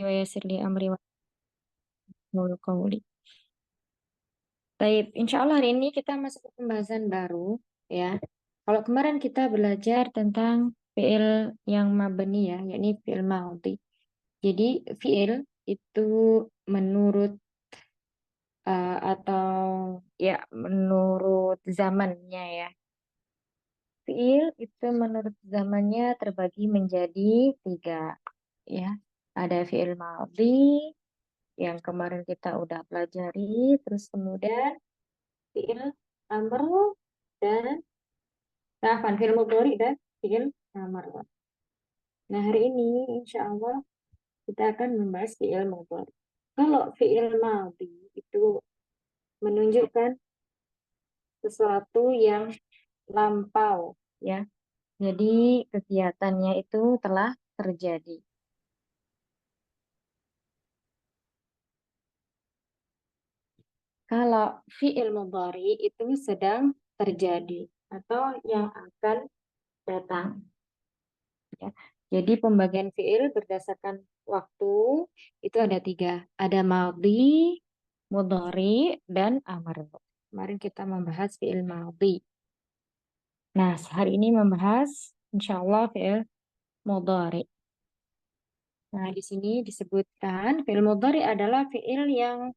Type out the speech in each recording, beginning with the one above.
wa yassir li amri wa hlul qawli. Baik, insya Allah hari ini kita masuk ke pembahasan baru ya. Kalau kemarin kita belajar tentang fiil yang mabni ya, yakni fiil madhi. Jadi fiil itu menurut atau ya menurut zamannya ya. Fiil itu menurut zamannya terbagi menjadi tiga ya. Ada fiil madhi yang kemarin kita udah pelajari, terus kemudian fiil amr dan fiil mudhari dan fiil amr. Nah, hari ini insya Allah kita akan membahas fiil mudhari. Kalau fiil madhi itu menunjukkan sesuatu yang lampau ya. Jadi kegiatannya itu telah terjadi. Kalau fiil mudhari itu sedang terjadi atau yang akan datang. Ya. Jadi pembagian fiil berdasarkan waktu itu ada tiga. Ada madhi, mudhari, dan amar. Kemarin kita membahas fiil madhi. Nah, hari ini membahas insya Allah fiil mudhari. Nah, di sini disebutkan fiil mudhari adalah fiil yang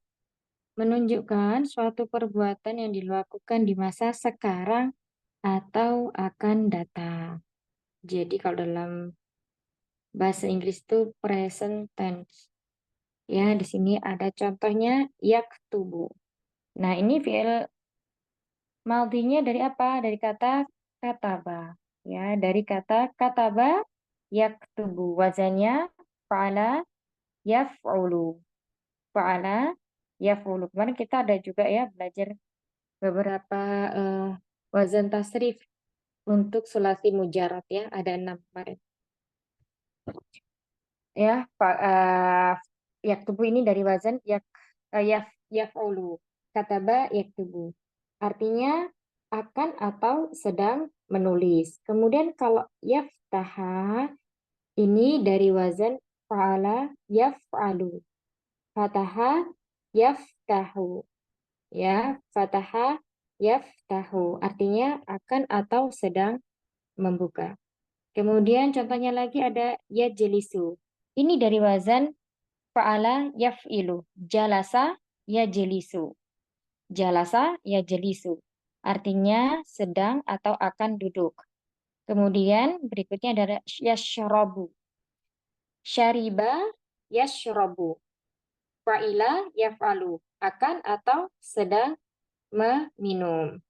menunjukkan suatu perbuatan yang dilakukan di masa sekarang atau akan datang. Jadi kalau dalam bahasa Inggris itu present tense. Ya, di sini ada contohnya yaktubu. Nah, ini fiil maldinya dari apa? Dari kata kataba. Ya, dari kata kataba yaktubu. Wazannya fa'ala yaf'ulu. Fa'ala yaf'ulu. Kemarin kita ada juga ya belajar beberapa eh, wazan tasrif untuk sulasi mujarad ya. Ada 6 kemarin. Ya, yaktubu ini dari wazan yaf'ulu. Kataba yaktubu. Artinya akan atau sedang menulis. Kemudian kalau yaftaha ini dari wazan fa'ala yaf'alu. Fataha yaftahu. Ya, fataha yaftahu. Artinya akan atau sedang membuka. Kemudian contohnya lagi ada yajlisu. Ini dari wazan fa'ala yaf'ilu. Jalasa yajlisu. Jalasa yajlisu. Artinya sedang atau akan duduk. Kemudian berikutnya ada yashrabu. Syariba yashrabu. Fa'ila yaf'alu. Akan atau sedang meminum.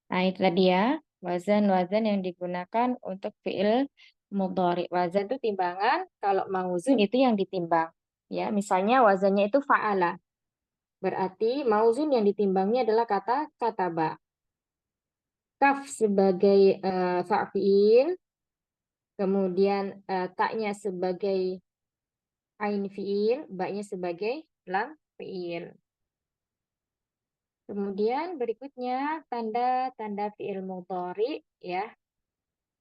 Nah, itu tadi ya, wazan-wazan yang digunakan untuk fiil mudhari. Wazan itu timbangan, kalau mauzun itu yang ditimbang. Ya, misalnya wazannya itu fa'ala. Berarti mauzun yang ditimbangnya adalah kata kataba. Kaf sebagai fa'il, kemudian taknya sebagai ain fi'il, baknya sebagai lam fi'il. Kemudian berikutnya tanda-tanda fi'il mudhari ya.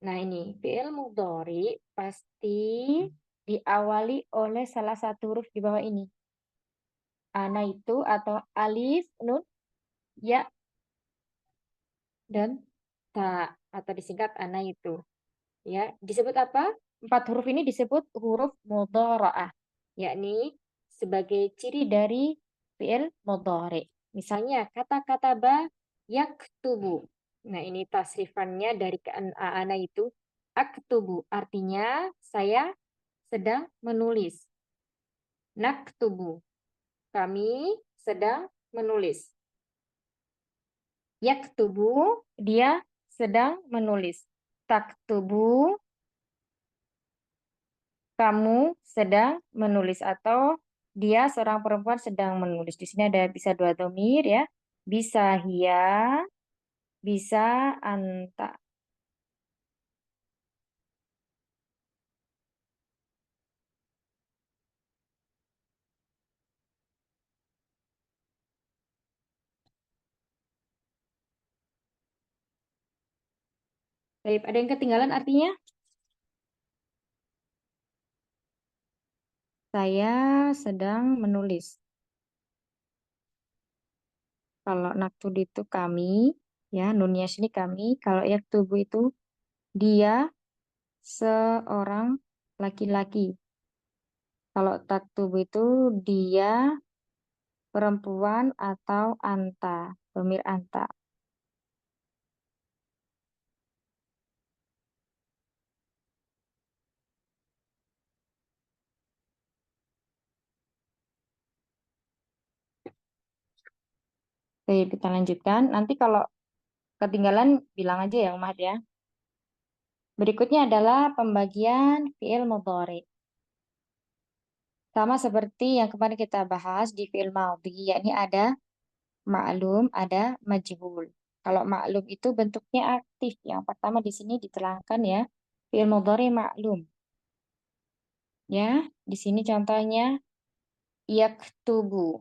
Nah, ini fi'il mudhari pasti diawali oleh salah satu huruf di bawah ini. Ana itu atau alif, nun, ya, dan ta atau disingkat ana itu. Ya, disebut apa? 4 huruf ini disebut huruf mudhara'ah, yakni sebagai ciri dari fi'il mudhari. Misalnya kata-kata ba yaktubu. Nah, ini tasrifannya dari ana itu aktubu, artinya saya sedang menulis. Naktubu, kami sedang menulis. Yaktubu, dia sedang menulis. Taktubu, kamu sedang menulis, atau dia seorang perempuan sedang menulis. Di sini ada bisa dua domir ya. Bisa hia, bisa anta. Baik, ada yang ketinggalan artinya? Saya sedang menulis. Kalau naktub itu kami, ya, nunnya sini kami. Kalau yaktubu itu dia seorang laki-laki. Kalau taktubu itu dia perempuan atau anta, pemir anta. Oke, kita lanjutkan. Nanti kalau ketinggalan bilang aja ya, Umat ya. Berikutnya adalah pembagian fiil mudhari. Sama seperti yang kemarin kita bahas di fiil madhi, yakni ada ma'lum, ada majhul. Kalau ma'lum itu bentuknya aktif. Yang pertama di sini diterangkan ya, fiil mudhari ma'lum. Ya, di sini contohnya yaktubu,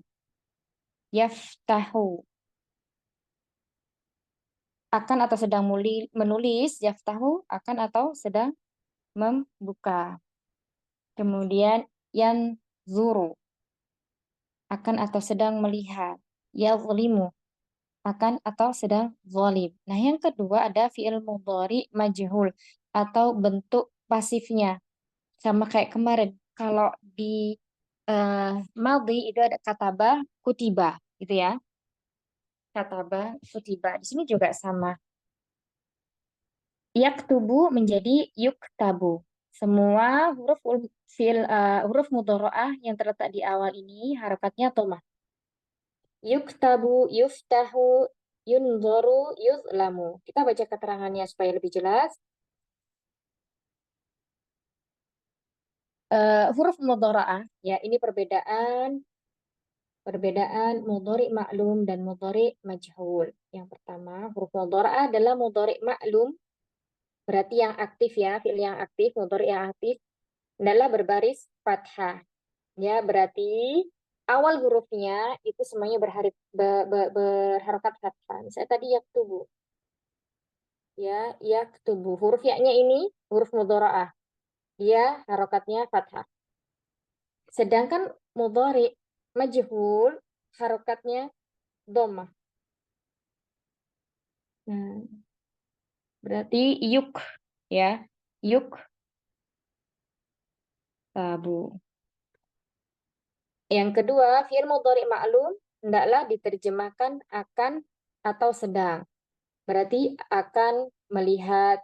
yaftahu, akan atau sedang menulis, yaftahu akan atau sedang membuka. Kemudian yanzuru, akan atau sedang melihat. Yazlimu, akan atau sedang zalim. Nah, yang kedua ada fi'il mudhari majhul atau bentuk pasifnya. Sama kayak kemarin. Kalau di madhi itu ada kataba, kutiba, gitu ya. Kataba, kutiba. Di sini juga sama. Yaktubu menjadi yuktabu. Semua huruf mudharaah yang terletak di awal ini harokatnya dhammah. Yuktabu, yuftahu, yunzoru, yuzlamu. Kita baca keterangannya supaya lebih jelas. Huruf mudharaah, ya ini perbedaan mudhari maklum dan mudhari majhul. Yang pertama, huruf mudharaah adalah mudhari maklum, berarti yang aktif ya, fi'il yang aktif, mudhari yang aktif adalah berbaris fathah. Ya, berarti awal hurufnya itu semuanya berharokat fathah. Misalnya tadi yaktubu. Ya, yaktubu. Huruf ya-nya ini huruf mudharaah. Dia harokatnya fathah. Sedangkan mudhari majhul harokatnya dhammah. Nah, berarti yuk ya. Yuk tabu. Yang kedua, fi'il mudhari ma'lum hendaklah diterjemahkan akan atau sedang. Berarti akan melihat,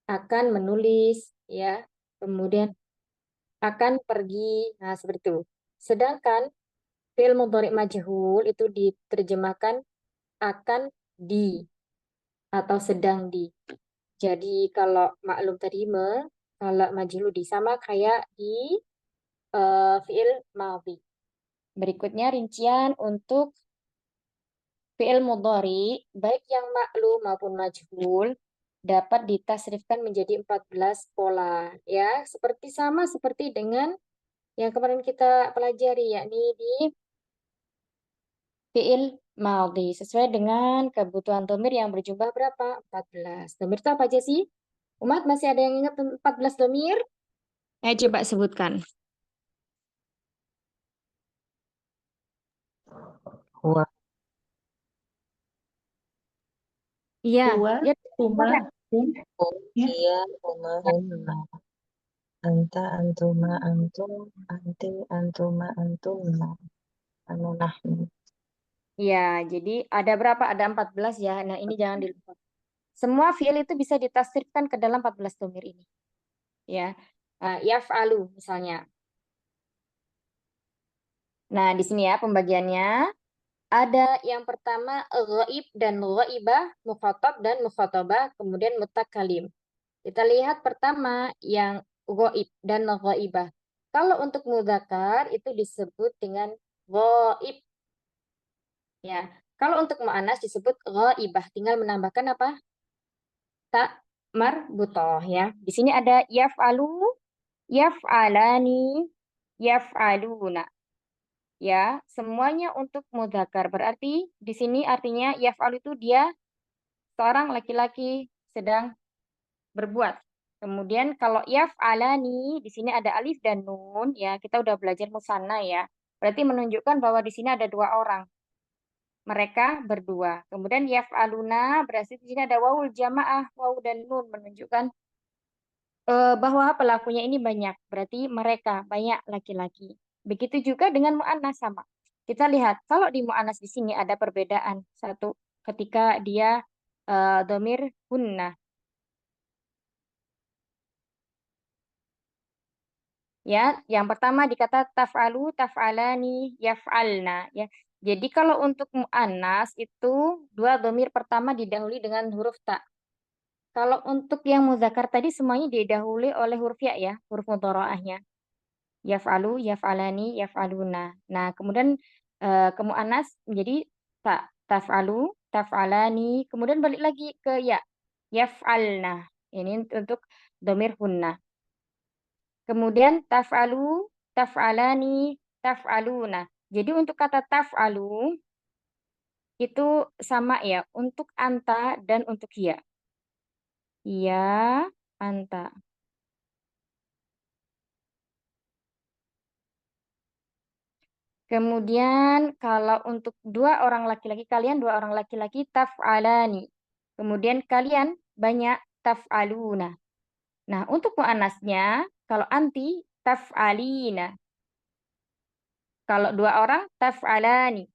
akan menulis, ya. Kemudian akan pergi. Nah, seperti itu. Sedangkan fi'il mudhari majhul itu diterjemahkan akan di atau sedang di. Jadi kalau maklum tadi kalau majhul di sama kayak di fi'il madhi. Berikutnya rincian untuk fi'il mudhari baik yang maklum maupun majhul dapat ditasrifkan menjadi 14 pola ya, sama seperti dengan yang kemarin kita pelajari yakni di fi'il madhi sesuai dengan kebutuhan domir yang berjumlah berapa? 14. Domir itu apa aja sih? Umat masih ada yang ingat 14 domir? Ayo coba sebutkan. Huwa, Iya, huwa, ya huma, silakan. hum, dia, huma, hunna. Anta, antuma, antum, anti, antuma, antumna. Anu, nahnu. Iya, jadi ada berapa? Ada 14 ya. Nah, ini jangan dilupa. Semua fiil itu bisa ditafsirkan ke dalam 14 domir ini. Ya. Yaf'alu misalnya. Nah, di sini ya pembagiannya. Ada yang pertama ghaib dan ghaibah, mukhatab dan mukhatabah, kemudian mutakalim. Kita lihat pertama yang ghaib dan ghaibah. Kalau untuk mudzakkar itu disebut dengan ghaib ya. Kalau untuk mu'annas disebut ghaibah. Tinggal menambahkan apa? Tak marbutoh ya. Di sini ada yaf'alu, yaf'alani, yaf'aluna. Ya, semuanya untuk mudzakkar. Berarti di sini artinya yaf'al itu dia seorang laki-laki sedang berbuat. Kemudian kalau yaf'alani, di sini ada alif dan nun, ya kita udah belajar musanna ya. Berarti menunjukkan bahwa di sini ada dua orang. Mereka berdua. Kemudian yaf'aluna, berarti di sini ada wawul jamaah, wawu dan nun menunjukkan bahwa pelakunya ini banyak. Berarti mereka banyak laki-laki. Begitu juga dengan mu'annas sama. Kita lihat kalau di mu'annas di sini ada perbedaan. Satu, ketika dia domir hunna. Ya, yang pertama dikata taf'alu, taf'alani, yaf'alna. Ya. Jadi kalau untuk mu'annas itu dua domir pertama didahului dengan huruf ta. Kalau untuk yang muzakkar tadi semuanya didahului oleh huruf ya, huruf mudharaahnya. Yaf'alu, yaf'alani, yaf'aluna. Nah, kemudian ke mu'annas menjadi ta, taf'alu, taf'alani, kemudian balik lagi ke ya, yaf'alna. Ini untuk domir hunna. Kemudian taf'alu, taf'alani, taf'aluna. Jadi untuk kata taf'alu itu sama ya untuk anta dan untuk ya. Ya, anta. Kemudian kalau untuk dua orang laki-laki, kalian dua orang laki-laki taf'alani. Kemudian kalian banyak taf'aluna. Nah, untuk mu'annasnya, kalau anti taf'alina. Kalau dua orang taf'alani.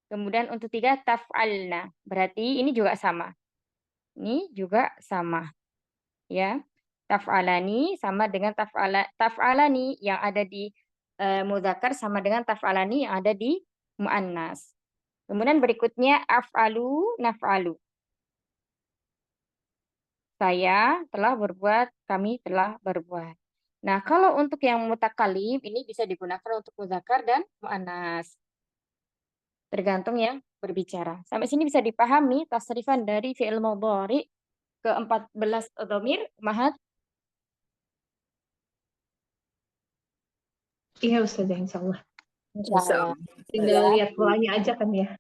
Kemudian untuk tiga taf'alna. Berarti ini juga sama. Ini juga sama. Ya. Taf'alani sama dengan taf'alani yang ada di mudzakkar sama dengan taf'alani yang ada di mu'annas. Kemudian berikutnya af'alu, naf'alu. Saya telah berbuat, kami telah berbuat. Nah, kalau untuk yang mutakalim ini bisa digunakan untuk mudzakkar dan mu'annas. Tergantung yang berbicara. Sampai sini bisa dipahami tasrifan dari fi'il mudhari ke-14 dhamir, Mahat. Iya Ustazah, insya Allah. Insya Allah. Tinggal Ya. lihat polanya aja kan ya.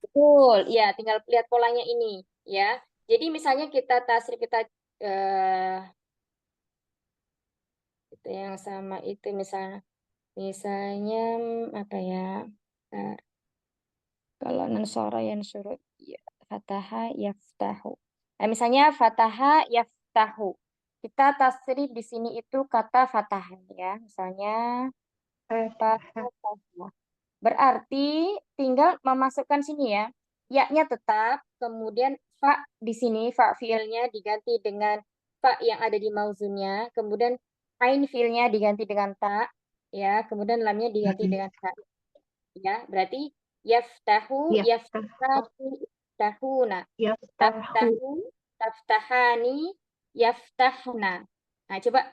Betul, ya tinggal lihat polanya ini ya. Jadi misalnya kita tasrif kita itu yang sama itu misalnya apa ya? Bentar. Kalau nansara yansuru ya, fataha yaftahu. Misalnya fataha yaftahu. Kita tasrif di sini itu kata fataha ya. Misalnya fataha. Berarti tinggal memasukkan sini ya. Ya-nya tetap, kemudian fa di sini, fa fiilnya diganti dengan fa yang ada di mauzunnya, kemudian ain fiilnya diganti dengan ta, ya, kemudian lamnya diganti dengan ta. Ya, berarti yaftahu, Ya, yaftahani, yaftahuna, ya, taftahu, taftahani, yaftahna. Nah, coba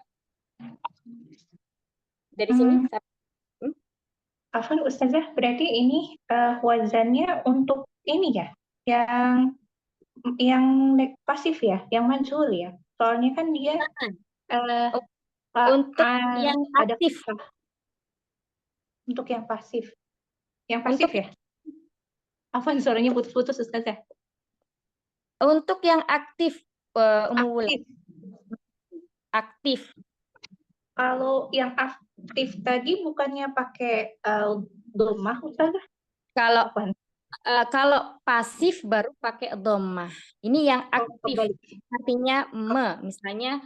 dari sini. Afwan Ustazah, berarti ini wazannya untuk ini ya, yang pasif ya, yang majhul ya. Soalnya kan dia uh, Untuk yang ada aktif. untuk yang pasif. Yang pasif ya? Afwan, suaranya putus-putus Ustazah. Untuk yang aktif, Aktif. Aktif. Kalau yang aktif tadi bukannya pakai dhammah Ustazah? Kalau pasif baru pakai dhammah. Ini yang aktif. Artinya misalnya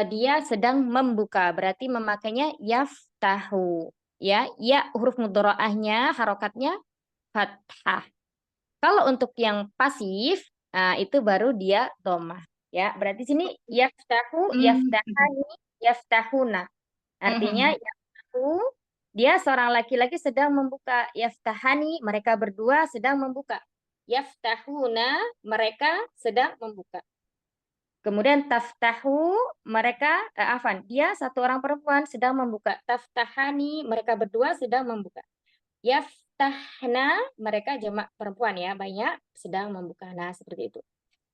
dia sedang membuka, berarti memakainya yaftahu. Ya, huruf mudharaahnya harokatnya fathah. Kalau untuk yang pasif, itu baru dia dhammah. Ya, berarti sini yaftahu, yaftahani, yaftahuna. Artinya yaftahu, dia seorang laki-laki sedang membuka. Yaftahani, mereka berdua sedang membuka. Yaftahuna, mereka sedang membuka. Kemudian taftahu, mereka, dia satu orang perempuan sedang membuka. Taftahani, mereka berdua sedang membuka. Yaftahna, mereka jamak perempuan ya, banyak sedang membuka. Nah, seperti itu.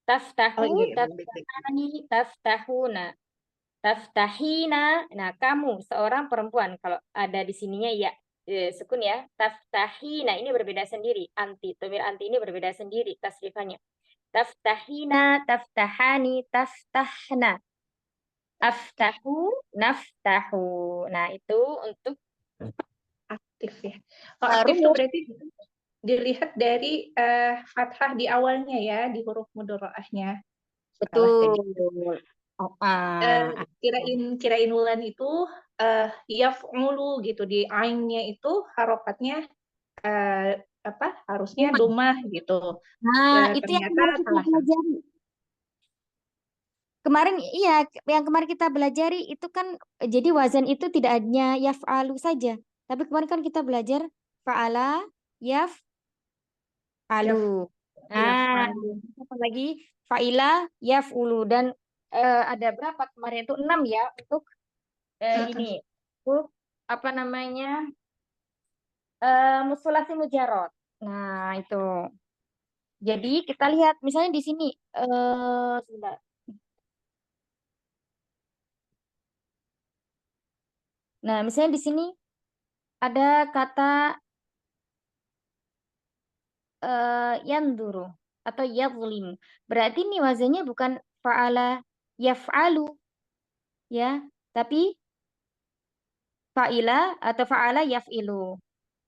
Taftahu, taftahani, taftahuna. Taftahina, nah kamu seorang perempuan. Kalau ada di sininya ya sukun ya. Taftahina, ini berbeda sendiri. Domir anti ini berbeda sendiri tasrifannya. Taftahina, taftahani, taftahna. Aftahu, naftahu. Nah, itu untuk Aktif ya. Oh, aktif tuh huruf. berarti dilihat dari fathah di awalnya ya, di huruf mudharaahnya. Salah tadi. Betul. Oh, Kirain Wulan itu yaf'ulu gitu, di ainnya itu harokatnya harusnya domah gitu. Nah, itu yang Ternyata kemarin kita salah. pelajari. Kemarin, iya, yang kemarin kita belajari itu kan, jadi wazan itu tidak hanya yaf'alu saja. Tapi kemarin kan kita belajar fa'ala, yaf'alu. Nah, Yaf'alu. apa lagi? Fa'ila, yaf'ulu. Dan ada berapa kemarin itu? 6 ya untuk ini. Untuk apa namanya? Musulasi mujarot. Nah, itu. Jadi kita lihat misalnya di sini sebentar. Nah, misalnya di sini ada kata yanduru atau yadhlim. Berarti ini wazannya bukan fa'ala yaf'alu ya, tapi fa'ila atau fa'ala yaf'ilu.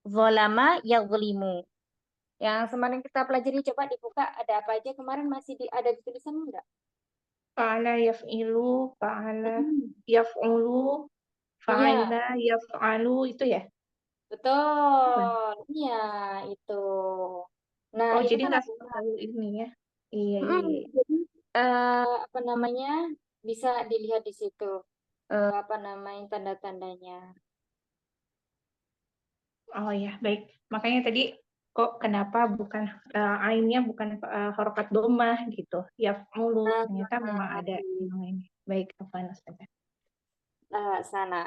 Zolama yadhlimu. Yang kemarin kita pelajari, coba dibuka ada apa aja kemarin, masih ada di tulisan enggak? Fa'ala yaf'ilu, fa'ala Hmm. yaf'ulu, Iya, fa'ila yaf'alu, itu ya? betul. Iya, itu. Nah, Oh, itu jadi kan nggak ada. selalu ini ya? Iya, iya, Mm, iya. jadi apa namanya, bisa dilihat di situ apa namanya tanda-tandanya. Oh ya, baik. Makanya tadi kok kenapa bukan ainnya bukan harokat domah gitu. Yaf'ulu, ternyata memang ada yang ini. Baik, Afwan Ustazah. Sana.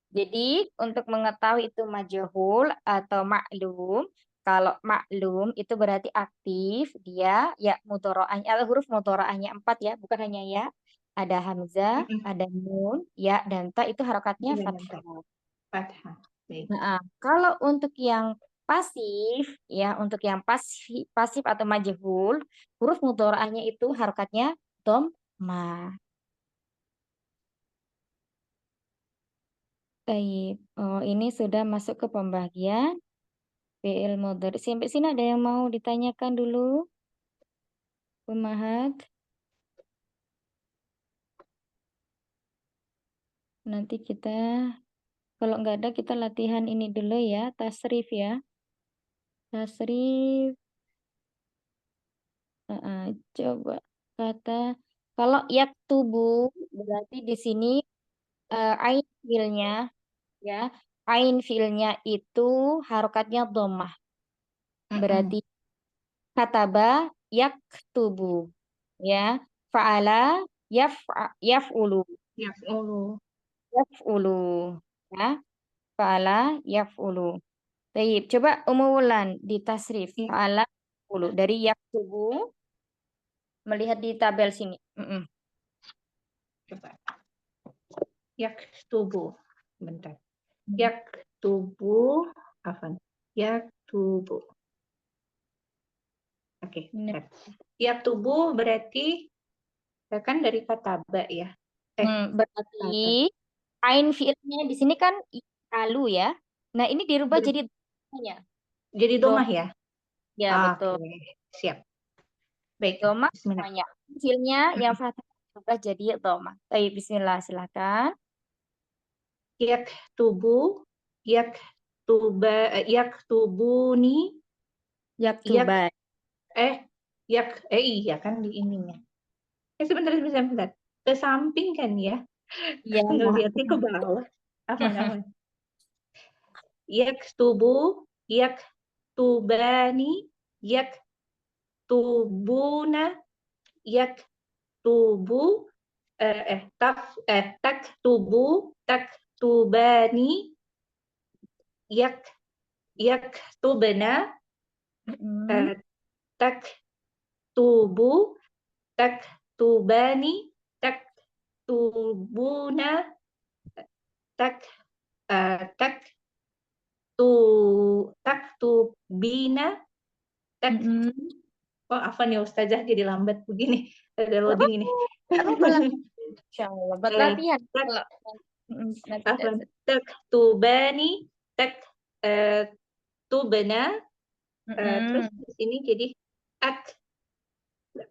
Jadi untuk mengetahui itu majhul atau maklum, kalau maklum itu berarti aktif, dia ya mudharaahnya, huruf mudharaahnya 4 ya, bukan hanya ya. Ada hamzah, Mm-mm. ada nun, ya dan ta itu harokatnya Iya, fathah. Fathah. Baik. Nah, kalau untuk yang pasif, ya untuk yang pasif, pasif atau majhul, huruf mudharaahnya itu harokatnya dhamma. Baik. Oh, ini sudah masuk ke pembagian fi'il mudhari. Sampai sini ada yang mau ditanyakan dulu, Pemahat? Nanti kita, kalau nggak ada, kita latihan ini dulu ya, tasrif ya. Tasrif, coba kata, kalau yaktubu, berarti di sini ain fiilnya, ya. Ain fiilnya itu harokatnya dhammah. Berarti Mm-mm. kataba yaktubu, ya. Fa'ala yaf'ulu. Yaf'ulu. Yaf'ulu. Ya. Fa'ala yaf'ulu. Baik, coba umulan di tasrif. Iya, Fa'ala yaf'ulu. Dari yaktubu, melihat di tabel sini. coba. Yaktubu. Bentar. Yaktubu. Afwan. Yaktubu. Oke, Ini. bentar. Yaktubu berarti kan dari kata ba ya. Berarti Kata. ain fiilnya di sini kan alu ya. Nah, ini dirubah jadi domanya. Jadi Dom. domah ya? Ya, betul. Oke, siap. Baik, Doma bismillah. namanya. Fiilnya yang fathah dirubah jadi doma. Baik, bismillah, silakan. Yaktubu, yaktubuni, yak, Yaktuba. iya kan di ininya. Sebentar. Ke samping kan ya? Iya. Ngeliatnya ke bawah. Apa? Yaktubu, yaktubani, yaktubuna, yaktubu, taktubani, yaktubna, Mm. taktubu, taktubani, taktubuna, tak tak tu taktubina, tak Mm-mm. oh afan ya Ustazah, jadi lambat begini, ada Gak loading apa-apa, ini. gak apa-apa lah. Insya Allah. Buat Eh, latihan. tak- Kalau nanti Afwan. ada. Taktubani, tubna, terus Mm-mm. di sini jadi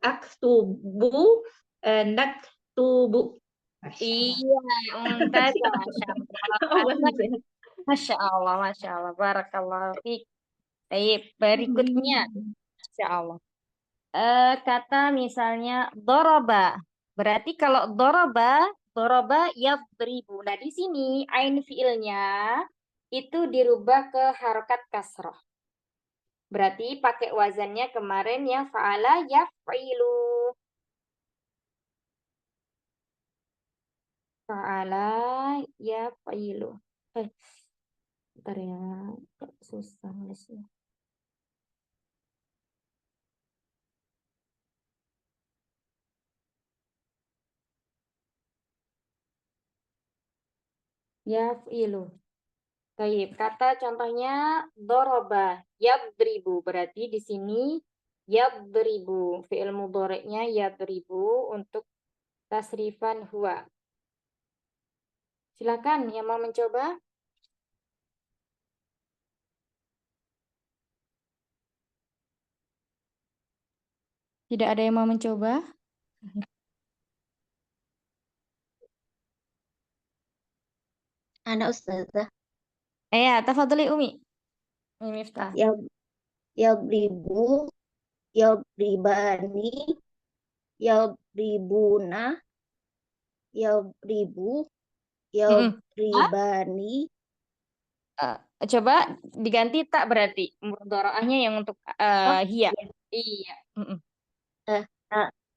aktubu, naktubu. Iya, mumtaz. Masya Oh, Allah. bagus ya. Masya Allah, Masya Allah. Barakallahu fiik. Baik, berikutnya. Masya Allah. Kata misalnya doroba. Berarti kalau doroba yadribu. Nah, di sini ain fiilnya itu dirubah ke harokat kasroh. Berarti pakai wazannya kemarin ya fa'ala yaf'ilu. Fa'ala yaf'ilu. Bentar ya, kok susah nulisnya. Yaf'ilu. Baik, kata contohnya doroba, yadribu. Berarti di sini yadribu. Fi'il mudhari'nya yadribu untuk tasrifan huwa. Silakan yang mau mencoba. Tidak ada yang mau mencoba? Anak Ustazah. Ya, tafadhali Umi. Umi Miftah. Yadribu, yadribani, yadribuna, yadribu, yadribani. Coba diganti tak berarti mudharaahnya yang untuk hiya. Iya.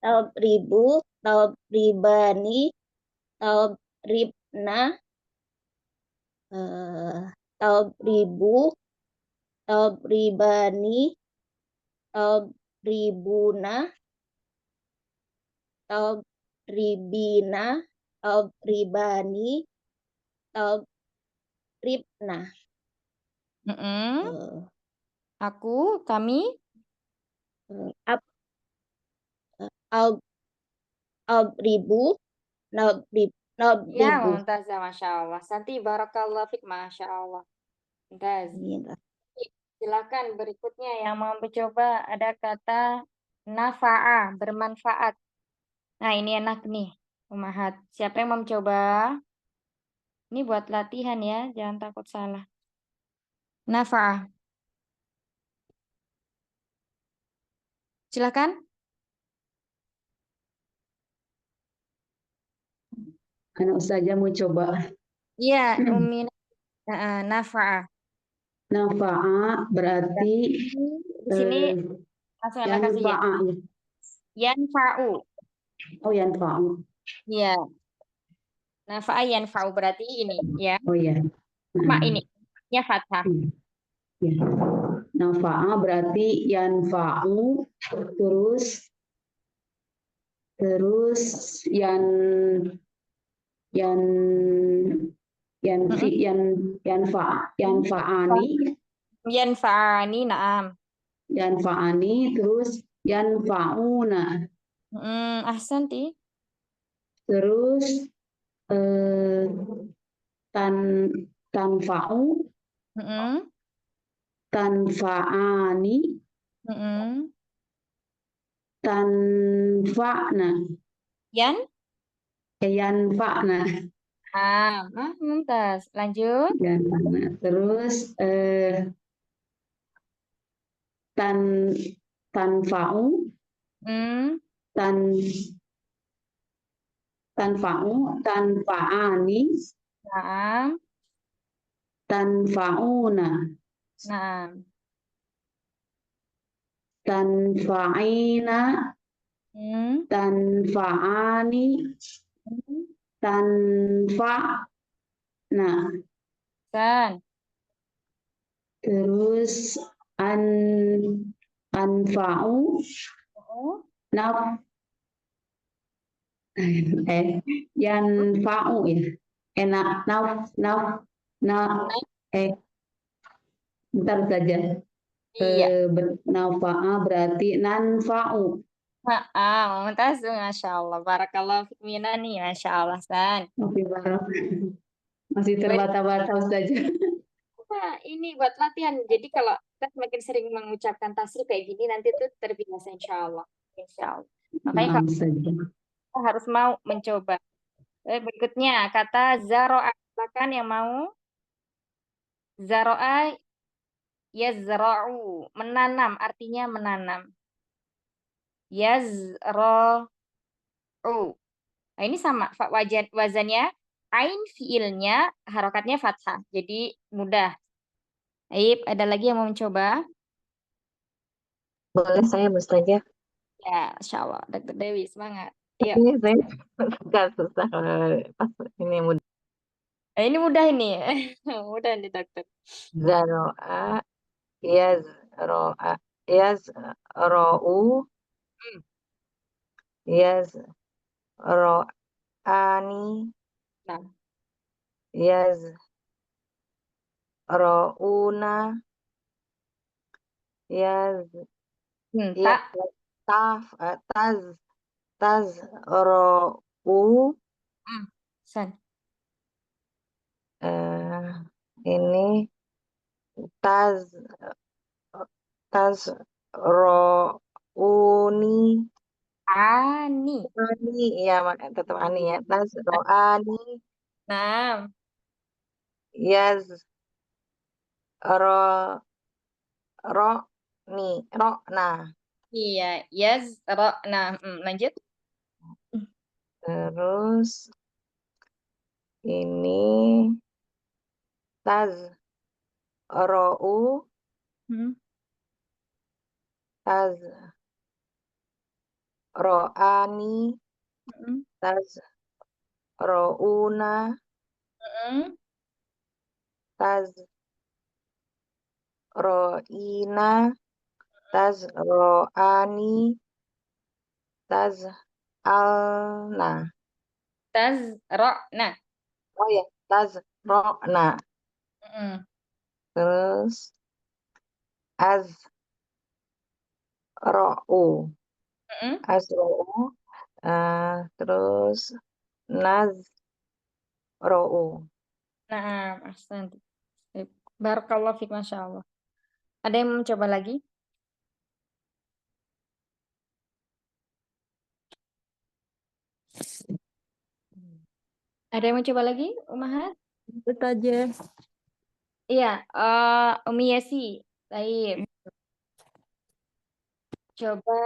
Tadribu, tadribani, tadribna, tadribu, tadribani, tadribuna, tadribina, tadribani, tadribna. Aku, kami. Adribu, nadrib, Ya, nadribu. Mumtazah, Masya Allah. Santi, barakallah fik, Masya Allah. Mumtaz. Silakan berikutnya yang mau mencoba ada kata nafa'a, bermanfaat. Nah, ini enak nih, Umahat. Siapa yang mau mencoba? Ini buat latihan ya, jangan takut salah. Nafa'a. Silakan. Anak Ustazah mau coba. Iya, Umi. Nafa'a. Nafa'a berarti Di sini langsung anak kasih ya. yanfa'a. Yanfa'u. Oh, yanfa'u. Iya. Nafa'a yanfa'u berarti ini ya. Oh ya. Cuma ini. Ya fathah. Ya. Nafa'a berarti yanfa'u, terus yan yanfa'ani, Yanfa'ani, na'am. yanfa'ani, terus yanfa'una, Ahsanti. terus tanfa'u, tanfa'ani, tanfa'na, yanfa'na, Mumtaz. Lanjut. yanfa'na, terus tanfa'u, tanfa'ani, Na'am. tanfa'una, Na'am. tanfa'ina, tanfa'ani, tanfa'na, terus anfa'u, yanfa'u ya. Bentar saja. Iya. Nafa'a berarti nanfa'u. Mumtaz, Masya Allah. Barakallah fiik Mina nih, Masya Allah, San. Oke, Barok. Masih Baik. terbata-bata Ustazah. Nah, ini buat latihan. Jadi kalau kita semakin sering mengucapkan tasrif kayak gini, nanti tuh terbiasa insya Allah. Insya Allah. Makanya Maaf, Ustazah. kita harus mau mencoba. Berikutnya, kata zaro'a. Silakan yang mau. Zaro'a, yazra'u. Menanam, artinya menanam. Yazra'u. Nah, ini sama wazannya. Ain fiilnya, harokatnya fathah. Jadi mudah. Aib, ada lagi yang mau mencoba? Boleh saya Ustazah? Ya, Insya Allah. Dr. Dewi, semangat. Yuk. Ini saya suka susah pas ini mudah. Ini mudah ini. Mudah nih, dokter. Zaro'a, yazro'a, yazro'u, yazro'ani, Nah, yazro'una, yaz, ya, tak. tazro'u, San. ini tazro'uni, Ani. ani, ya tetap ani ya, tazro'ani, Nah, yaz ro ro nah iya. Yes. Nah, lanjut. terus ini taz rou Hmm. taz roani Hmm. taz rouna Hmm. taz roina taz roani taz alna Tazra'na. oh ya taz rona Hmm. terus az rou Hmm. azrou terus nazrou Nah, ahsan. Sip. Barakallah fiik, Masya Allah. Ada yang mau mencoba lagi? Ada yang mau coba lagi, Umahat? Itu aja. Iya, Umi Yesi. Baik. Coba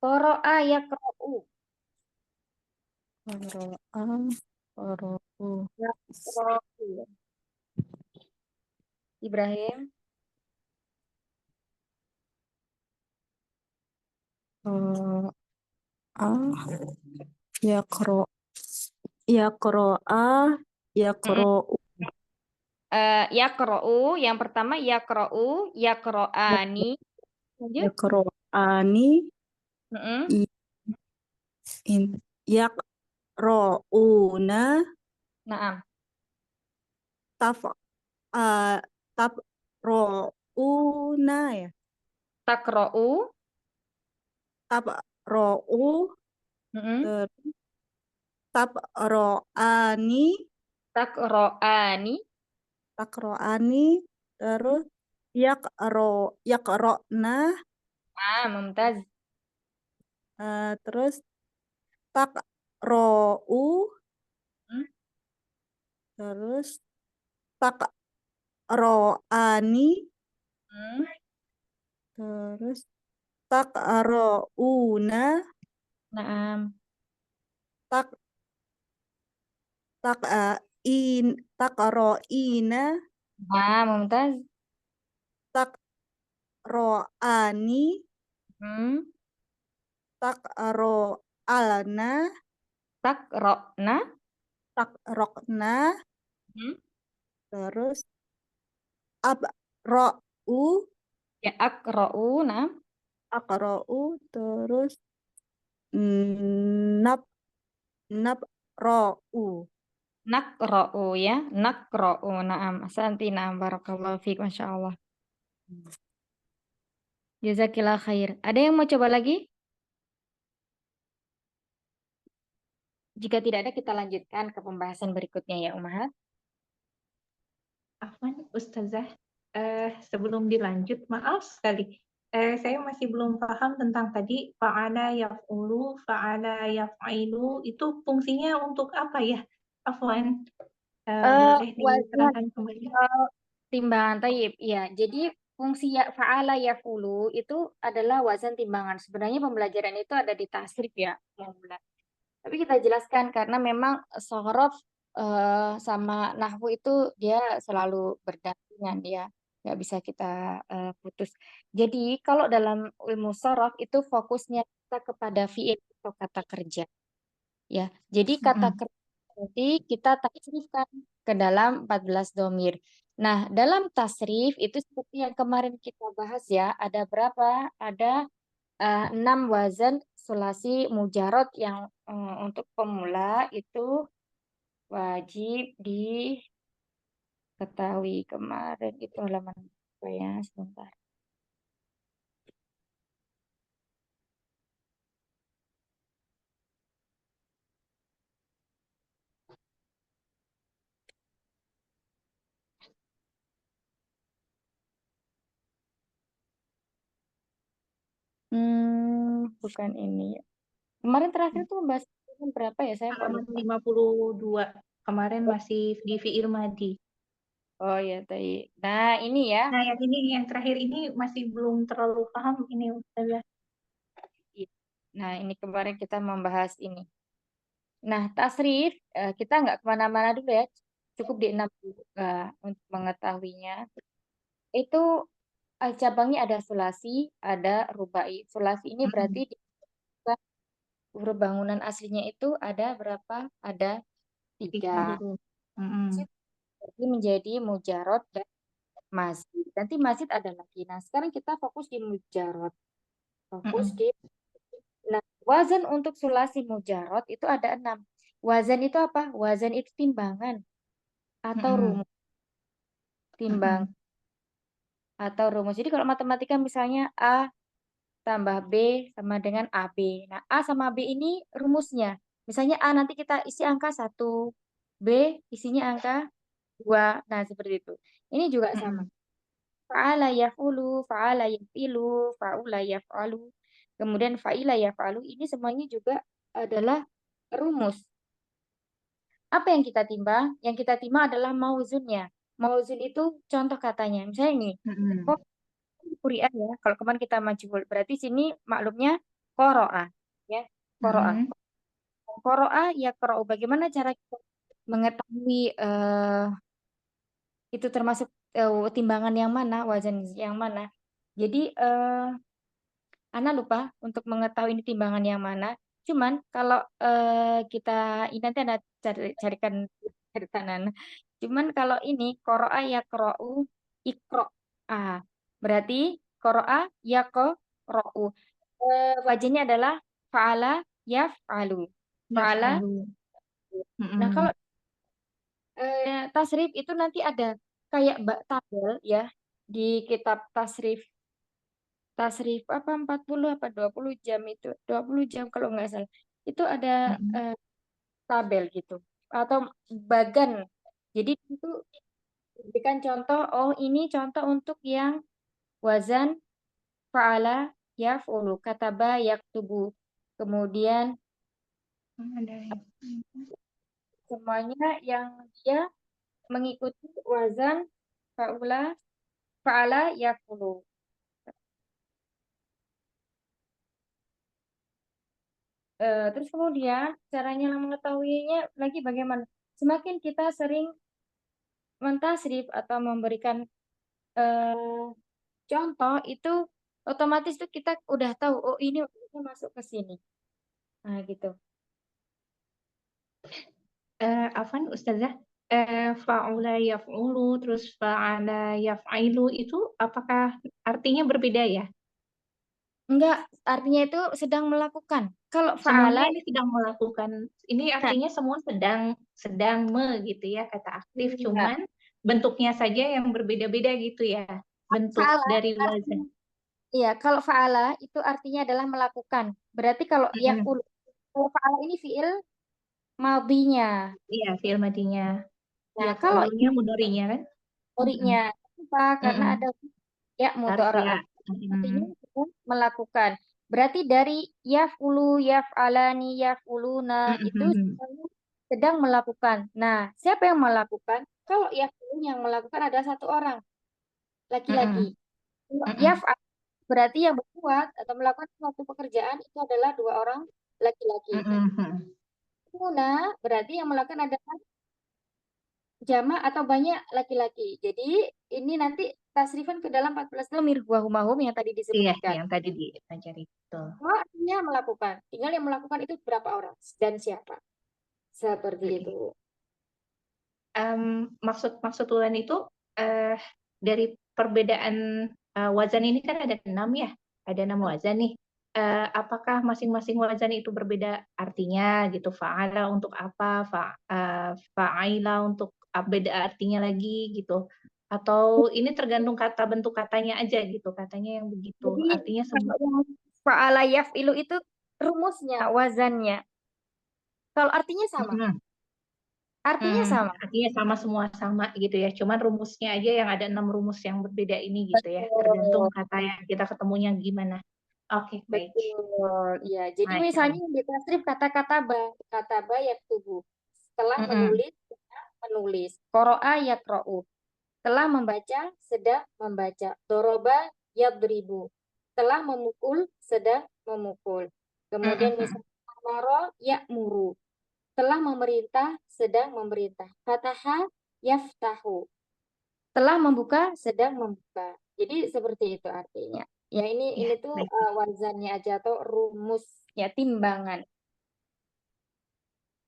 qara'a yaqra'u. Qara'a. Yaqra'u. Ibrahim. Yaqra. Yaqra'a. Yaqra'u. Yaqra'u. Yang pertama yaqra'u, yaqra'ani. Lanjut. Yaqra'ani. Mm-mm. Yaqra'una. Naam. Taqra'una ya. Taqra'u. Taqra'u. Mm-mm. Terus taqra'ani. Taqra'ani. Taqra'ani. Terus yaqra'na. Mumtaz. Terus taqra'u. Hmm. Terus taqra'ani. Hmm. Terus taqra'una. Naam. Taqra'ina. Mumtaz. Taqra'ani. Hmm. Taqra'alna. Taqra'na. Taqra'na. Hmm. Terus abra'u. Ya aqra'u. Naam. Aqra'u. Terus nab nabra'u. Naqra'u ya. Naqra'u. Naam. Asanti. Naam. Barakallahu fiik. Masya Allah. Jazakillah khair. Ada yang mau coba lagi? Jika tidak ada, kita lanjutkan ke pembahasan berikutnya ya, Ummahat. Afwan, Ustazah, sebelum dilanjut, maaf sekali. Saya masih belum paham tentang tadi fa'ala yaf'ulu, fa'ala yaf'ilu, itu fungsinya untuk apa ya? Afwan, boleh Wazan diterangkan kembali? timbangan taib. Ya, jadi fungsi ya fa'ala yaf'ulu itu adalah wazan timbangan. Sebenarnya pembelajaran itu ada di tasrif ya, Muhammad. Tapi kita jelaskan karena memang sorof sama nahwu itu dia selalu berdampingan ya, nggak bisa kita putus. Jadi kalau dalam ilmu sorof itu fokusnya kita kepada fiil atau kata kerja ya. Jadi kata kerja nanti kita tasrifkan ke dalam 14 domir. Nah, dalam tasrif itu seperti yang kemarin kita bahas ya, ada berapa? Ada 6 wazan sulasi mujarot yang untuk pemula itu wajib diketahui. Kemarin itu halaman apa ya, sebentar. Bukan ini. Kemarin terakhir tuh bahas berapa ya? Saya kok Halaman lupa. 52, kemarin masih di fi'il madi. Oh ya, tadi. Nah, ini ya. Nah, yang terakhir ini masih belum terlalu paham ini, Ustazah. Nah, ini kemarin kita membahas ini. Nah, tasrif kita nggak kemana-mana dulu ya. Cukup di 6 dulu, untuk mengetahuinya. Itu cabangnya ada sulasi, ada rubai. Sulasi ini berarti huruf bangunan aslinya itu ada berapa? Ada 3. huruf. Jadi menjadi mujarot dan mazid. Nanti mazid ada lagi. Nah, sekarang kita fokus di mujarot. Fokus di Nah, wazan untuk sulasi mujarot itu ada 6. Wazan itu apa? Wazan itu timbangan atau rumus. Timbang atau rumus. Jadi kalau matematika misalnya A tambah B sama dengan AB. Nah, A sama B ini rumusnya. Misalnya A nanti kita isi angka 1, B isinya angka 2. Nah, seperti itu. Ini juga sama. Fa'ala yaf'ulu, fa'ala yaf'ilu, fa'ula yaf'alu. Kemudian fa'ila yaf'alu. Ini semuanya juga adalah rumus. Apa yang kita timbang? Yang kita timbang adalah mauzunnya. Mauzun itu contoh katanya. Misalnya ini, kok Qur'an ya. Kalau kemarin kita majhul, berarti sini maklumnya qoro'ah. Ya, qoro'ah. Qoro'ah ya qoro'u. Bagaimana cara kita mengetahui itu termasuk timbangan yang mana, wazan yang mana. Jadi Ana lupa untuk mengetahui ini timbangan yang mana. Cuman kalau kita ini nanti Ana carikan ceritaan. Cuman kalau ini qoro'a ya qoro'u ikro. Berarti qoro'a ya qoro'u. Wajahnya adalah fa'ala yaf'alu. Fa'ala. Nah, kalau tasrif itu nanti ada kayak tabel ya di kitab tasrif apa 40 apa 20 jam itu 20 jam kalau nggak salah itu ada tabel gitu atau bagan. Jadi itu berikan contoh, oh ini contoh untuk yang wazan fa'ala yaf'ulu, kataba yaktubu, kemudian semuanya yang dia mengikuti wazan fa'ala yaf'ulu. Terus kemudian caranya mengetahuinya lagi bagaimana? Semakin kita sering mentasrif atau memberikan contoh itu otomatis tuh kita udah tahu oh ini masuk ke sini. Nah, gitu. Afwan Ustazah, fa'ula yaf'ulu terus fa'ala yaf'ilu itu apakah artinya berbeda ya? Enggak, artinya itu sedang melakukan. Kalau Semuanya fa'ala ini sedang melakukan. Ini artinya semua sedang gitu ya, kata aktif, Iya. cuman bentuknya saja yang berbeda-beda gitu ya. bentuk Fa'ala dari wazan. artinya, iya, kalau fa'ala itu artinya adalah melakukan. Berarti kalau Mm-mm. yaf'ulu, kalau fa'ala ini fi'il madinya. Iya, fi'il madinya. Nah, Ya, kalau ulunya mudhari'nya kan? mudhari'nya, kenapa? Karena Mm-mm. ada ya Harf mudhari'ah. ya. Artinya Mm-mm. itu melakukan. Berarti dari yaf'ulu, yaf'alani, yaf'uluna itu Mm-mm. semuanya sedang melakukan. Nah, siapa yang melakukan? Kalau yaf'ulu yang melakukan ada satu orang, laki-laki. Mm-mm. Kalau Mm-mm. yaf'al berarti yang berbuat atau melakukan suatu pekerjaan itu adalah dua orang laki-laki. Mm-mm. Yaf'uluna berarti yang melakukan adalah jamak atau banyak laki-laki. Jadi ini nanti tasrifan ke dalam 14 dhamir wahumahum yang tadi Iya, disebutkan. yang tadi dipelajari. Betul. Oh, artinya melakukan. Tinggal yang melakukan itu berapa orang dan siapa. Seperti Oke. itu. Maksud Wulan itu dari perbedaan wazan ini kan ada 6 ya, ada 6 wazan nih. Apakah masing-masing wazan itu berbeda artinya gitu? Fa'ala untuk apa? Fa'aila untuk beda artinya lagi gitu? Atau ini tergantung kata bentuk katanya aja gitu? Katanya yang begitu. Jadi Artinya kalau yang fa'ala yaf'ilu itu rumusnya, wazannya. Kalau artinya sama. Artinya sama. artinya sama semua sama gitu ya. Cuman rumusnya aja yang ada 6 rumus yang berbeda ini gitu ya. Tergantung Betul. kata yang kita ketemunya gimana. Oke, baik. Betul. Ya, jadi Masya misalnya Allah. yang ditasrif kata ba yaktubu. Setelah Mm-mm. menulis. Qara'a yaqra'u. Telah membaca, sedang membaca. Doroba yadribu. Telah memukul, sedang memukul. Kemudian Mm-mm. misalnya amaro ya'muru. Telah memerintah, sedang memerintah. Fataha yaftahu. Telah membuka, sedang membuka. Jadi seperti itu artinya. Ya ini Ya, tuh baik. wazannya aja atau rumusnya, timbangan.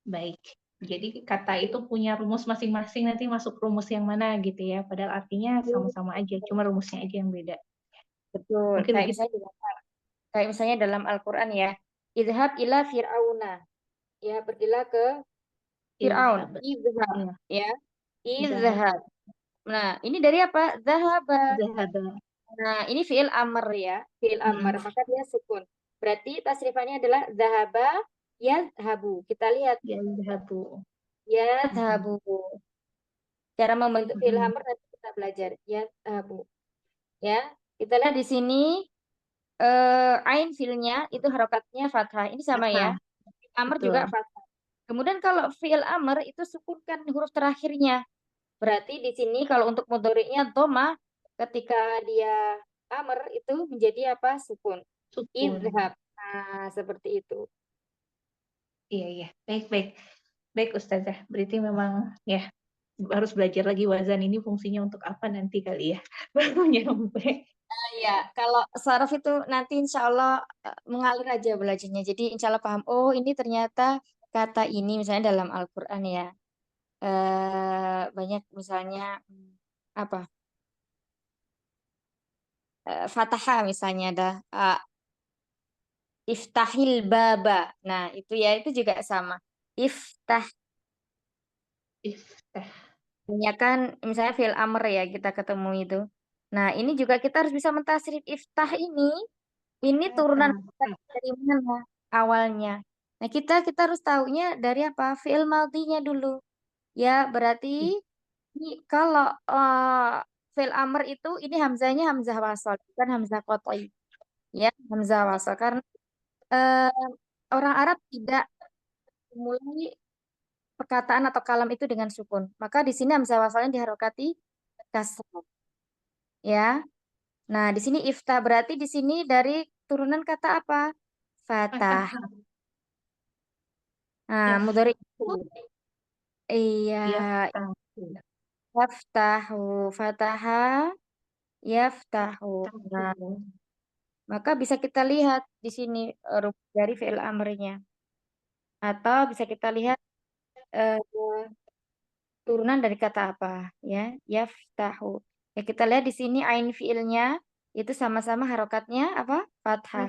Baik. Jadi kata itu punya rumus masing-masing, nanti masuk rumus yang mana gitu ya. Padahal artinya sama-sama aja, cuma rumusnya aja yang beda. Betul. Mungkin Kayak begitu. misalnya dalam Al-Qur'an ya. Idhab ila fir'auna. Ya, pergilah ke Fir'aun. Izhab. Idhab. Iya. Ya. Zahab. Idhab. Nah, ini dari apa? Zahaba. Zahaba. Nah, ini fi'il amr ya. Fi'il amr. Mm-mm. Maka dia sukun. Berarti tasrifannya adalah zahaba yadhabu. Kita lihat. Yazhabu. Yadhabu. Cara membentuk fi'il Mm-mm. amr nanti kita belajar. Yadhabu. Ya. Kita lihat di sini ain fi'ilnya itu harokatnya fathah. Ini sama ya. Apa? Amr juga Betul. fathah. Kemudian kalau fi'il amr itu sukunkan huruf terakhirnya. Berarti di sini kalau untuk mudhari'nya dhamma ketika dia amr itu menjadi apa? Sukun. Sukun. Idhab. Nah, seperti itu. Iya, iya. Baik, baik. Baik, Ustazah. Berarti memang ya harus belajar lagi wazan ini fungsinya untuk apa nanti kali ya. Baru nyampe. Ya, kalau saraf itu nanti insya Allah mengalir aja belajarnya. Jadi insya Allah paham. Oh, ini ternyata kata ini misalnya dalam Al-Quran ya. Banyak misalnya apa? Fataha misalnya ada iftahil baba. Nah, itu ya itu juga sama. Iftah. Iftah. Ya kan misalnya fi'il amr ya kita ketemu itu. Nah, ini juga kita harus bisa mentasrif iftah ini. Ini turunan dari mana awalnya? Nah, kita harus tahunya dari apa? Fi'il madhinya dulu. Ya, berarti ini kalau fi'il amr itu ini hamzahnya hamzah wasal, bukan hamzah qat'i. Ya, hamzah wasal karena eh, orang Arab tidak memulai perkataan atau kalam itu dengan sukun. Maka di sini hamzah wasalnya diharokati kasrah. Ya. Nah, di sini iftah berarti di sini dari turunan kata apa? Fatah. Nah, mudhari itu iya, Yaftahu. yaftahu, fataha, yaftahu. Nah, maka bisa kita lihat di sini rumus dari fi'il amrnya. Atau bisa kita lihat eh, turunan dari kata apa ya, yaftahu. Ya, kita lihat di sini ain fi'ilnya itu sama-sama harokatnya apa? Fathah.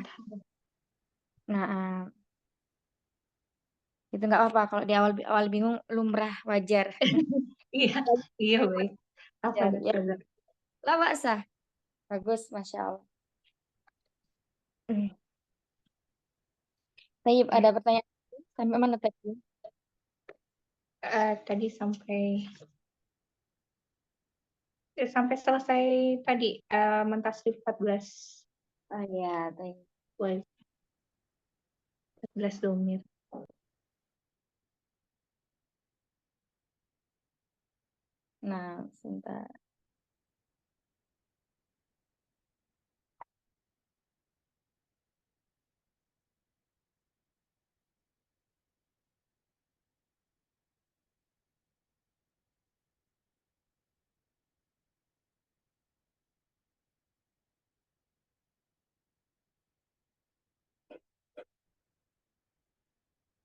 Nah, itu nggak apa-apa kalau di awal bingung lumrah wajar. Iya, iya baik. Apa Wajar, ya. Ustazah? Lah, Mbak Sah. Bagus, Masya Allah. Taib, ada pertanyaan sampai mana tadi? Tadi sampai selesai tadi mentasrif 14 Oh ya, Taib. 14 domir. Nah, sebentar.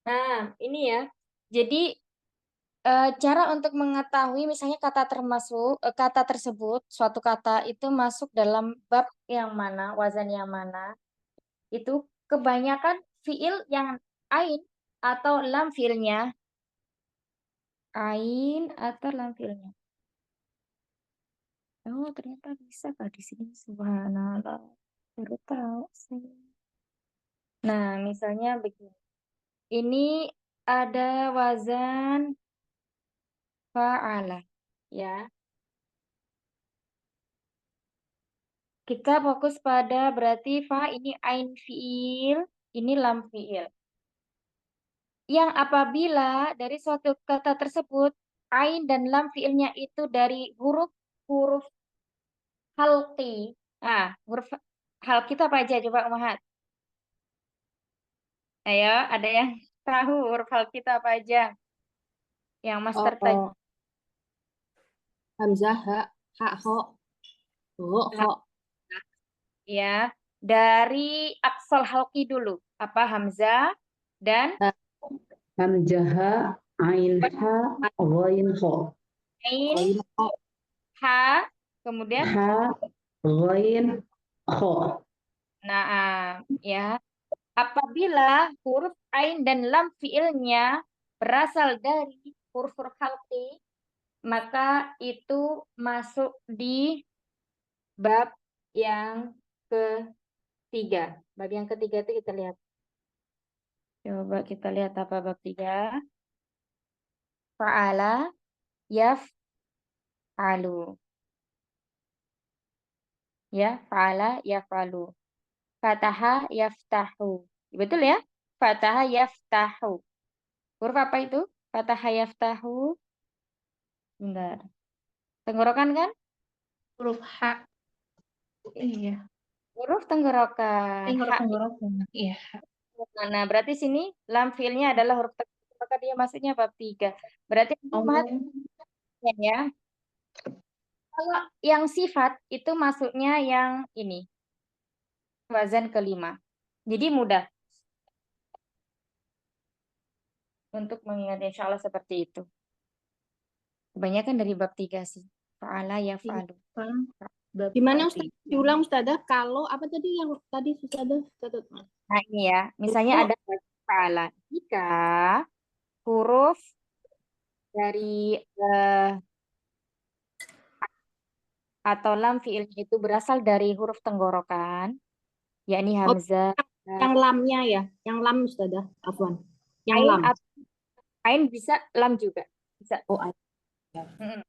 Nah, ini ya. Jadi cara untuk mengetahui misalnya kata tersebut, suatu kata itu masuk dalam bab yang mana, wazan yang mana, itu kebanyakan fiil yang ain atau lam fiilnya. Ain atau lam fiilnya. Oh, ternyata bisa Kak di sini. Subhanallah. Baru tahu saya. Nah, misalnya begini. Ini ada wazan fa'ala, ya. Kita fokus pada berarti fa ini ain fiil, ini lam fiil. Yang apabila dari suatu kata tersebut ain dan lam fiilnya itu dari huruf halqi. Nah, huruf halqi itu apa aja coba Umahat? Ayo, ada yang tahu huruf halqi itu apa aja? Yang master tadi. Oh, Hamzah, ha, ho, ho. Ya, dari aksal halqi dulu. Apa Hamzah dan Hamzah, ain ha, ghain ho. ain, Ghain ho. ha, kemudian Ha, ghain ho. nah, ya. Apabila huruf ain dan lam fiilnya berasal dari huruf-huruf halqi, maka itu masuk di bab yang ketiga. Bab yang ketiga itu kita lihat. Coba kita lihat apa bab tiga. Fa'ala yaf'alu. Ya, fa'ala yaf'alu. Fataha yaftahu. Betul ya? Fataha yaftahu. Huruf apa itu? Fataha yaftahu. Bentar. Tenggorokan kan? Huruf H. Iya. Huruf tenggorokan. Hak. Tenggorokan. Iya. Nah, berarti sini lam fiilnya adalah huruf tenggorokan. Maka dia maksudnya bab 3. Berarti Oh. ya. Kalau yang sifat itu masuknya yang ini. Wazan kelima. Jadi mudah untuk mengingat insya Allah seperti itu. Kebanyakan dari bab 3 sih. Fa'ala yaf'alu. Gimana Ustaz? Diulang Ustazah, kalau apa tadi yang tadi Ustazah catat? Nah ini ya, misalnya ada fa'ala. Jika huruf dari atau lam fiilnya itu berasal dari huruf tenggorokan, yakni hamzah, Yang lamnya ya, yang lam Ustazah, afwan. Yang ain, lam. ain bisa, lam juga bisa. Oh, ain. Mm-mm.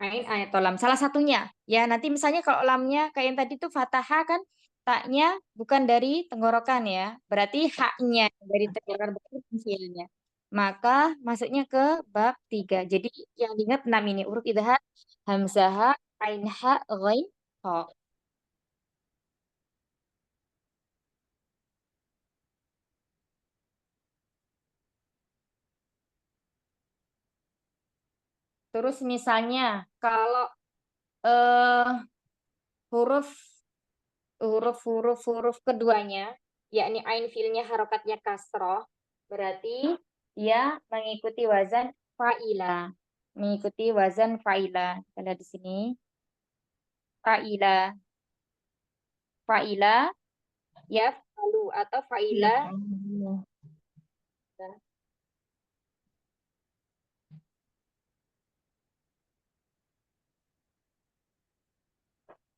Ain atau lam, salah satunya. Ya nanti misalnya kalau lamnya kayak yang tadi tuh fathah kan, taknya bukan dari tenggorokan ya, berarti haknya dari tenggorokan bukan fiilnya. Maka masuknya ke bab 3. Jadi yang diingat 6 ini huruf idhar, hamzah, ain, ha, ghain, ha. Terus misalnya kalau eh huruf huruf keduanya yakni ain fiilnya harokatnya kasroh, berarti dia mengikuti wazan fa'ila. Mengikuti wazan fa'ila. Kita lihat di sini. Fa'ila. Fa'ila yaf'alu atau fa'ila.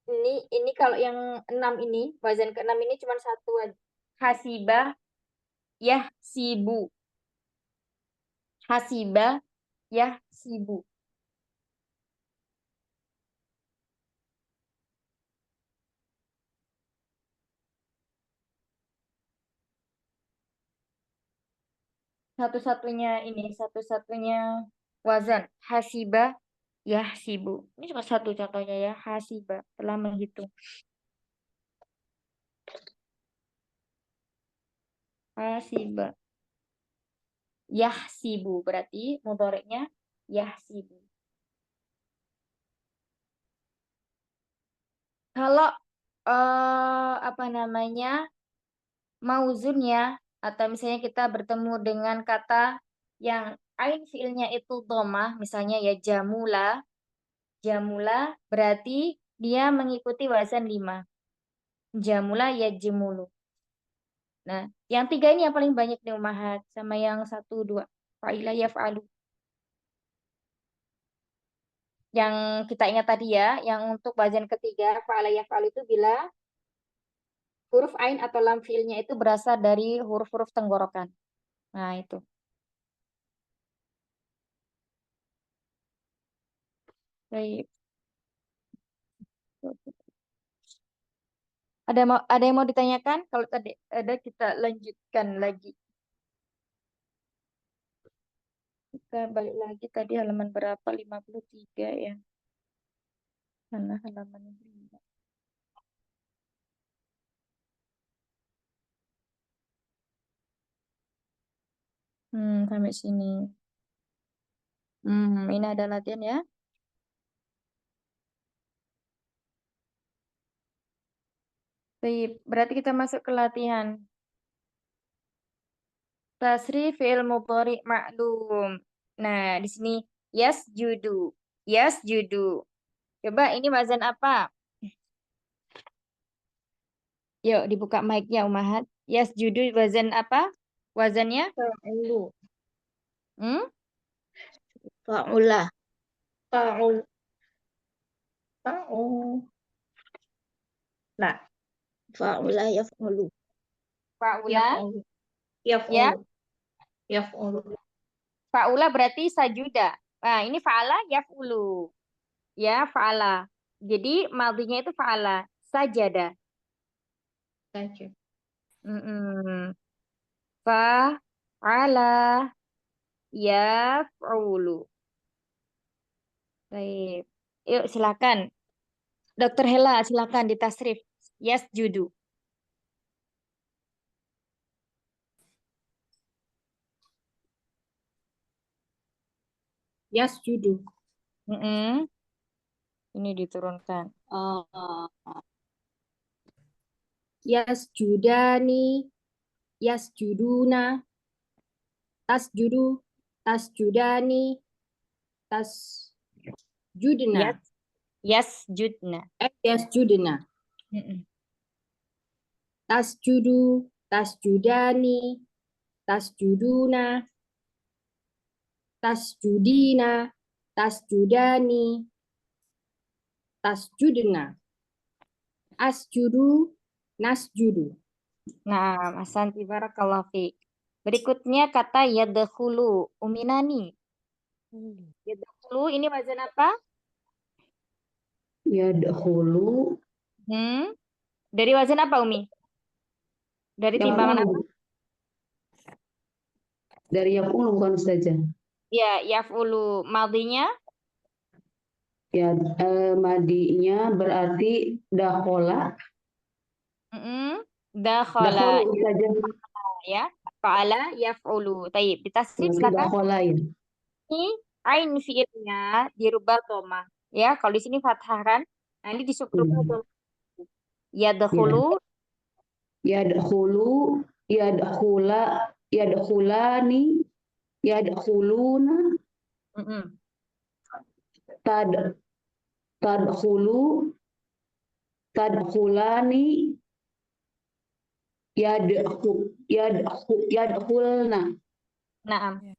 Ini kalau yang 6 ini, wazan ke-6 ini cuma satu aja. Hasibah yahsibu. Hasibah yahsibu. Satu-satunya wazan hasibah yahsibu. Ini cuma satu contohnya ya, hasibah telah menghitung. Hasibah yahsibu berarti mudhari'nya yahsibu. Kalau apa namanya mauzunnya atau misalnya kita bertemu dengan kata yang ain fiilnya itu dhamah, misalnya ya jamula berarti dia mengikuti wazan 5. Jamula ya jemulu. Nah, yang 3 ini yang paling banyak nih umahat sama yang 1, 2. Fa'ila yaf'alu. Yang kita ingat tadi ya, yang untuk wazan ketiga fa'ala yaf'alu itu bila huruf ain atau lam fiilnya itu berasal dari huruf-huruf tenggorokan. Nah, itu. Baik. Ada yang mau ditanyakan? Kalau tadi ada kita lanjutkan lagi. Kita balik lagi tadi halaman berapa? 53 ya. Mana halaman 5? Sampai sini. Ini ada latihan ya. Baik, berarti kita masuk ke latihan. Tasrif fi'il mudhari' ma'lum. Nah, di sini yasjudu. Coba ini wazan apa? Yuk dibuka mic-nya Umahat. Yasjudu wazan apa? Wazannya? Fa'ulu. Hmm? Fa'ula. Fa'ul. Fa'ul. Nah, Fa'ula yaf'ulu. Fa'ula. yaf'ulu. Yaf'ulu. Yaf'ulu. Fa'ula berarti sajuda. Nah, ini fa'ala yaf'ulu. Ya, fa'ala. Jadi madhinya itu fa'ala. Sajada. Saja. Fa'ala yaf'ulu. Baik. Yuk silakan. Dokter Hela silakan ditasrif. Yasjudu. Yasjudu. Ini diturunkan. Yasjudani, yasjuduna, tasjudu, tasjudani, tasjudna. Yasjudna. Yasjudna. Tasjudu, tasjudani, tasjuduna, tasjudina, tasjudani, tasjudna. Asjudu, nasjudu. Nah, Asanti barakallahu fiik. Berikutnya kata yadkhulu, uminani. Yadkhulu ini wazan apa? Yadkhulu. Dari wazan apa, Umi? Dari timbangan apa? Dari yaf'ulu bukan Ustazah? Ya, yaf'ulu. Madhinya? Ya, madinya berarti dakhola. Dakhala. Dakhulu saja. Ya, fa'ala yaf'ulu. Taib, ditasrif silakan. Dakhola ya. Ini ain fi'ilnya dirubah dhamma. Ya, kalau di sini fathah kan. Nah, ini dirubah dhamma. Yadkhulu. Yadkhulu, yadkhula, yadkhulani, yadkhuluna, tadkhulu, tadkhulani, yadkhulna. Naam.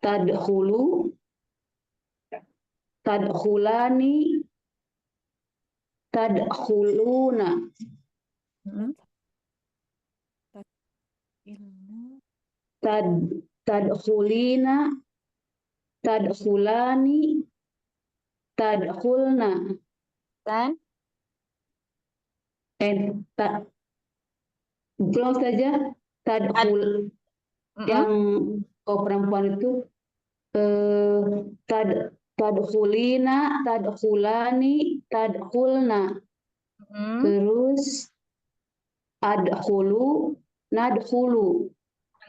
Tadkhulu, tadkhulani, tadkhuluna, Hmm. tadkhulina, tadkhulani, tadkhulna. Dan Pulang saja tadkhul yang kau perempuan itu tadkhulina, tadkhulani, tadkhulna. Terus adkhulu, nadkhulu.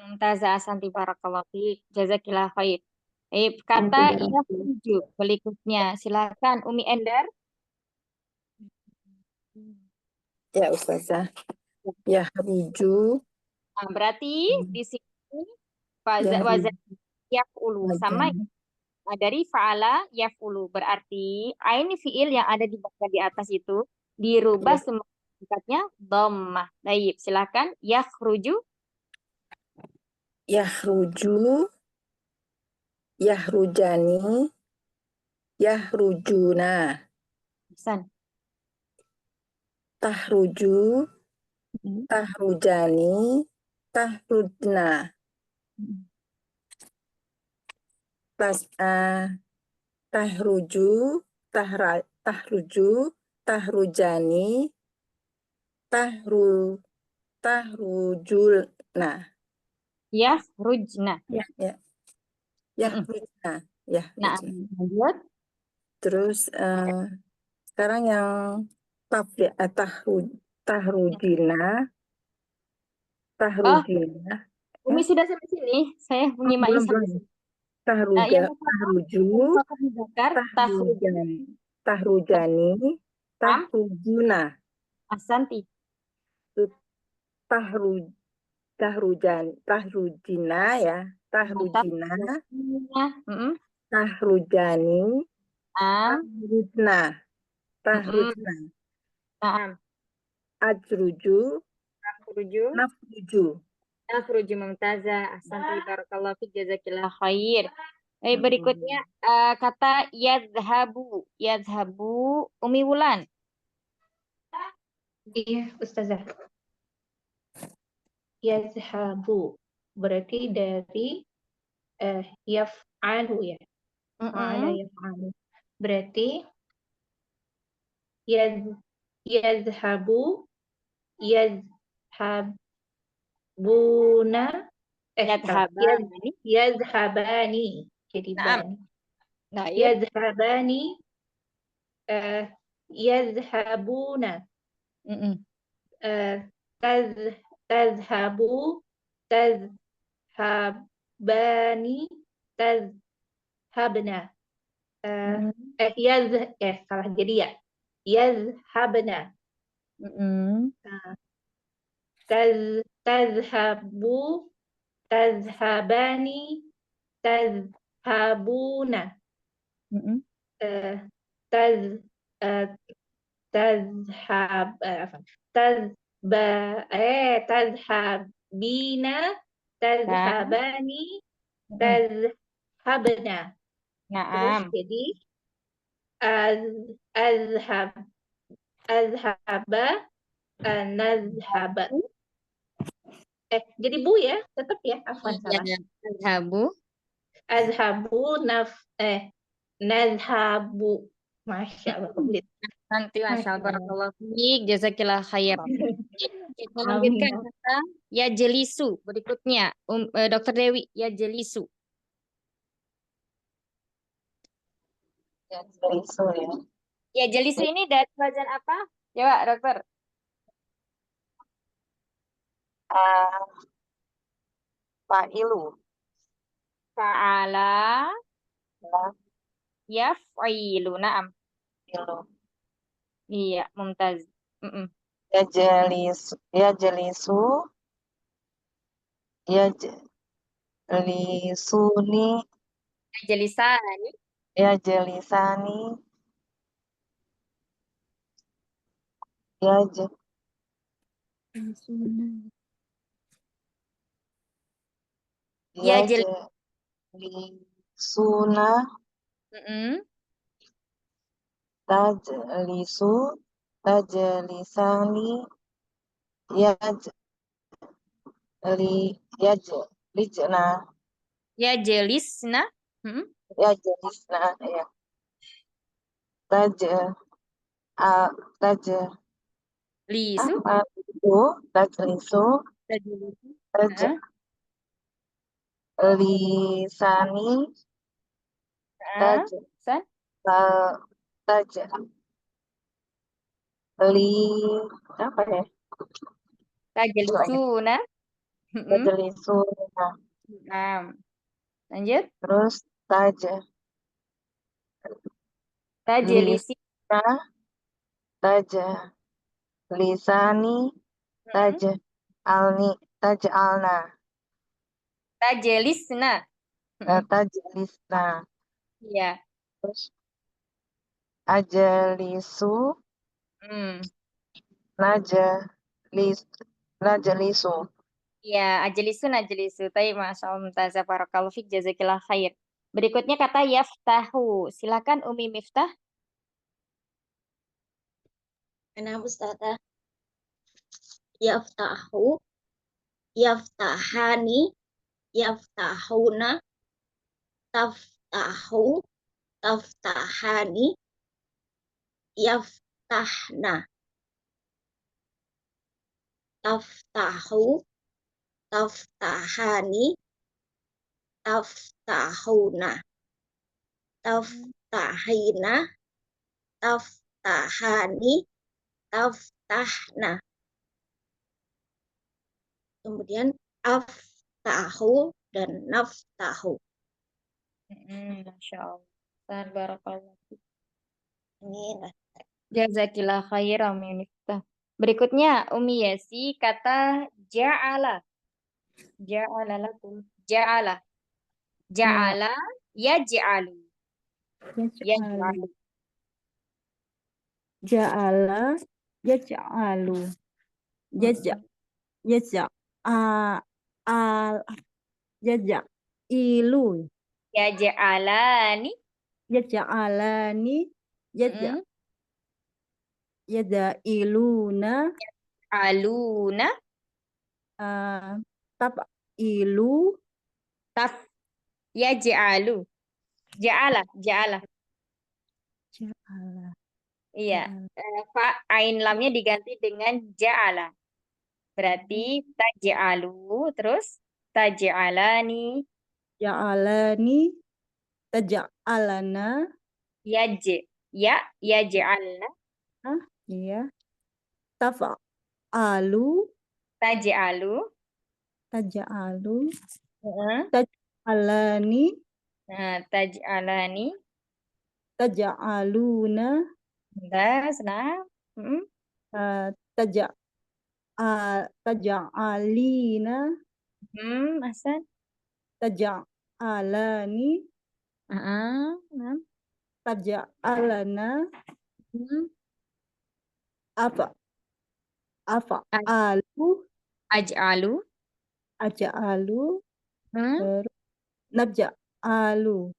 Mumtazah ahsanti barakallahu fiik. Jazakillah khair. Kata yafruju berikutnya. Silakan Umi Endar. Ya, Ustazah. Yahruju. Nah, berarti di sini wazan yaf'ulu sama dari fa'ala yaf'ulu. Berarti ini fiil yang ada di bagian di atas itu dirubah semua sikatnya dhammah. Baik, silakan yakhruju. Yahruju. Yahrujani. Yahrujuna. Hasan. Tahruju. Tahrujani. Tahrujna. Tahruju. Tahruju. Tahrujani. Tahrujulna. Yakhrujna. Yahrujna. Nah, lanjut. Terus sekarang yang tahrujina. Tahrujina. Umi sudah sampai sini. Saya menyimaknya sampai sini. Tahruju. Tahrujani. Tahrujuna. Ahsanti. Tahrujina ya. Tahrujina. Tahrujani. Tahrujna. Tahrujna. Ajruju. Nafruju. Nafruju mumtazah. Ahsanti barakallahu fiik. Jazakillah khair. Berikutnya kata yadhabu. Yadhabu Umi Wulan. Iya, Ustazah. Yazhabu. Berarti dari yaf'alu ya. Fa'ala yaf'alu. Berarti yazhabu, yazhabuna, yazhabani. Jadi bani. Yazhabani, yazhabuna. Tazhabu, tazhabani, tazhabna. Salah jadi ya. Yazhabna. Tazhabu, tazhabani, tazhabuna. Tazhabina, tazhabani, tazhabna. Terus jadi azhaba, nazhaba. Jadi bu ya, tetap ya. Afwan salah. Azhabu, nazhabu. Masya Allah, komplit. Nanti Masya Allah, barakallahu fiik, jazakillah khair. Kita lanjutkan kata ya jelisu. Berikutnya, Dr. Dewi, ya jelisu. Ya jelisu ya. Ya jelisu ini dari wazan apa? Coba, Dokter. Fa'ilu. Fa'ala yaf'ilu. Naam. Iya, mumtaz. Ya jelisu. Ya jelisu. Ya jelisuni. Ya jelisani. Ya jelisani. Ya jelisuna. tajlisu, tajlisani, yajlijna, Ya jelisna. Mm-mm. yajlisna, ya. Taj, taj, Lisu. tajlisu, Tajlisu. taj, Heeh. lisani, Heeh. taj, San. taj, li, apa ya? Tajlisuna. Mm-mm. Tajlisuna, Nah, lanjut. terus taj, Tajlisi. lisna, taj, lisani, taj, alna, Tajlisna. Mm-mm. tajlisna, Iya. terus ajlisu, Hmm. najlisu. Ya, ajlisu. Tapi Masya Allah, Mumtazah, barakallahu fik, jazakillah khair. Berikutnya kata yaftahu. Silakan Umi Miftah. Nah, Ustazah. Yaftahu, yaftahani, yaftahuna, taftahu, taftahani, yaftahna, taftahu, taftahani, taftahuna, taftahina, taftahani, taftahna. Kemudian aftahu dan naftahu. Masya Allah. Barakallahu fik. Ini Jazakillah khair, Umi Miftah. Berikutnya Umi Yasi kata ja'ala. Ja'ala lakum. Ja'ala. Ja'ala yaj'alu. Yaj'alu. Ja'ala yaj'alu. Yaj'ilu. Yaj'alani. Yaj'alani. Yaj'iluna. Aluna. Tab'ilu. Taf. Yaj'alu. Ja'ala. Ja'ala. Iya. Fa ain lamnya diganti dengan ja'ala. Berarti taj'alu terus taj'alani Ja'alani. Taj'alana. yaj'alna Iya. Taf'alu. taj'alu. Taj'alu. Heeh. Taj'alani. Nah, taj'alani. Taj'aluna. Nah. Mm-mm. Taj'alina. Ahsan. Taj'alani. Nah. Taj'alana. Af'alu. Aj'alu. Aj'alu. Hmm? Nabja'alu.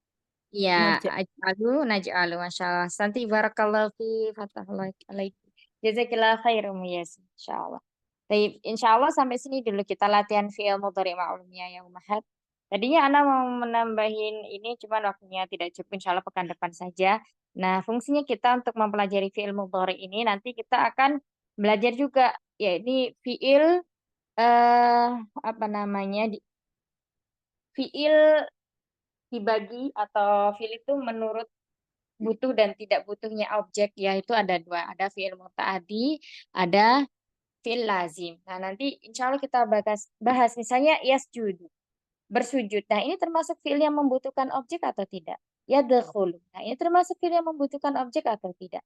Ya, aj'alu, naj'alu. Masya Allah. Santi barakallahu fi fatahallahu alaik. Jazakillah khair, Masya Allah. Baik, insya Allah sampai sini dulu kita latihan fi'il mudhari' ma'lumnya ya Ummahat. Tadinya Ana mau menambahin ini, cuman waktunya tidak cukup. Insya Allah pekan depan saja. Nah, fungsinya kita untuk mempelajari fi'il mudhari' ini, nanti kita akan belajar juga, ya ini fi'il, apa namanya, fi'il dibagi atau fi'il itu menurut butuh dan tidak butuhnya objek, yaitu ada dua. Ada fi'il muta'addi, ada fi'il lazim. Nah, nanti insya Allah kita bahas misalnya yasjudu, bersujud. Nah, ini termasuk fi'il yang membutuhkan objek atau tidak? Yadkhulu. Nah, ini termasuk fi'il yang membutuhkan objek atau tidak?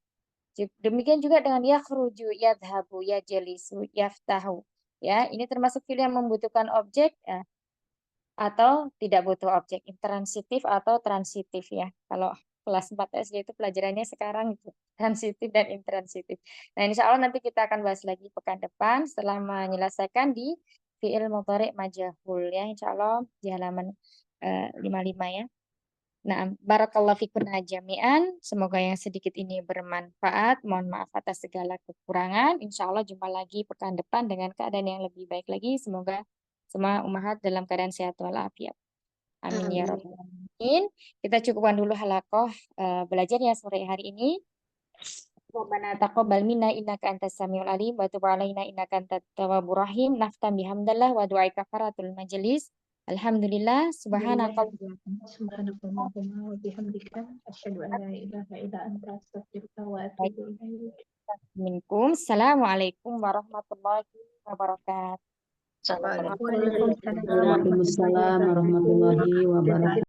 Demikian juga dengan yakhruju, yadhabu, yajlisu, yaftahu. Ya, ini termasuk fi'il yang membutuhkan objek atau tidak butuh objek, intransitif atau transitif ya. Kalau kelas 4 SD itu pelajarannya sekarang itu transitif dan intransitif. Nah, insya Allah nanti kita akan bahas lagi pekan depan setelah menyelesaikan di fi'il mudhari' majhul ya, insya Allah di halaman 55 ya. Nah, barakallahu fikunna jami'an. Semoga yang sedikit ini bermanfaat. Mohon maaf atas segala kekurangan. Insya Allah jumpa lagi pekan depan dengan keadaan yang lebih baik lagi. Semoga semua ummahat dalam keadaan sehat walafiat. Amin ya Amin. rabbal alamin. Kita cukupkan dulu halaqah belajarnya sore hari ini. Rabbana taqabbal minna innaka antas samiul alim wa tub alaina innaka antat tawwabur rahim. Naftam bihamdallah wa du'a kafaratul majlis. Alhamdulillah subhanallah. Subhanakallahumma wa bihamdika asyhadu an la ilaha illa anta astaghfiruka wa atubu ilaik. Minkum. Assalamualaikum warahmatullahi wabarakatuh. Assalamualaikum. Waalaikumsalam Waalaikumsalam warahmatullahi wabarakatuh.